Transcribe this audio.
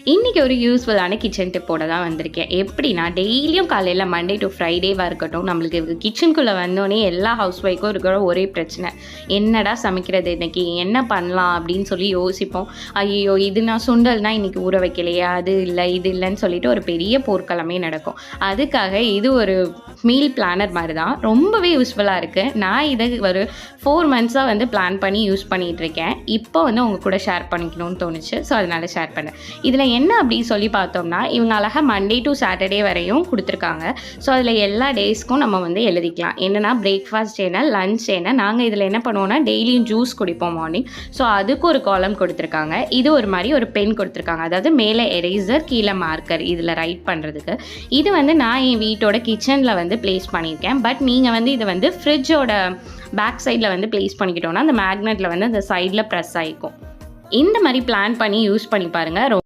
இன்றைக்கி ஒரு யூஸ்ஃபுல்லான கிச்சன் டிப்போட தான் வந்திருக்கேன். எப்படின்னா, டெய்லியும் காலையில் மண்டே டு ஃப்ரைடேவாக இருக்கட்டும், நம்மளுக்கு கிச்சனுக்குள்ளே வந்தோடனே எல்லா ஹவுஸ் ஒய்ஃப்க்கும் இருக்கிற ஒரே பிரச்சனை, என்னடா சமைக்கிறது இன்றைக்கி, என்ன பண்ணலாம் அப்படின்னு சொல்லி யோசிப்போம். ஐயோ, இது நான் சுண்டல்னா இன்றைக்கி ஊற வைக்கலையே, அது இல்லை இது இல்லைன்னு சொல்லிட்டு ஒரு பெரிய போர்க்களமே நடக்கும். அதுக்காக இது ஒரு மீல் பிளானர் மாதிரி தான், ரொம்பவே யூஸ்ஃபுல்லாக இருக்குது. நான் இதை ஒரு 4 மந்த்ஸாக வந்து பிளான் பண்ணி யூஸ் பண்ணிகிட்ருக்கேன். இப்போ வந்து உங்கள் கூட ஷேர் பண்ணிக்கணும்னு தோணுச்சு, ஸோ அதனால் ஷேர் பண்ணேன். இதில் என்ன அப்படின்னு சொல்லி பார்த்தோம்னா, இவங்க அழகாக மண்டே டு சாட்டர்டே வரையும் கொடுத்துருக்காங்க. ஸோ அதில் எல்லா டேஸ்க்கும் நம்ம வந்து எழுதிக்கலாம். என்னென்னா பிரேக்ஃபாஸ்ட் என்ன, லன்ச் என்ன. நாங்கள் இதில் என்ன பண்ணுவோம்னா, டெய்லியும் ஜூஸ் குடிப்போம் மார்னிங். ஸோ அதுக்கு ஒரு காலம் கொடுத்துருக்காங்க. இது ஒரு மாதிரி ஒரு பென் கொடுத்துருக்காங்க, அதாவது மேலே எரேசர் கீழே மார்க்கர் இதில் ரைட் பண்ணுறதுக்கு. இது வந்து நான் என் வீட்டோட கிச்சனில் வந்து ப்ளேஸ் பண்ணியிருக்கேன். பட் நீங்கள் வந்து இதை வந்து ஃப்ரிட்ஜோட பேக் சைடில் வந்து ப்ளேஸ் பண்ணிக்கிட்டோன்னா அந்த மேக்னெட்டில் வந்து அந்த சைடில் ப்ரெஸ் ஆகிக்கும். இந்த மாதிரி பிளான் பண்ணி யூஸ் பண்ணி பாருங்கள்.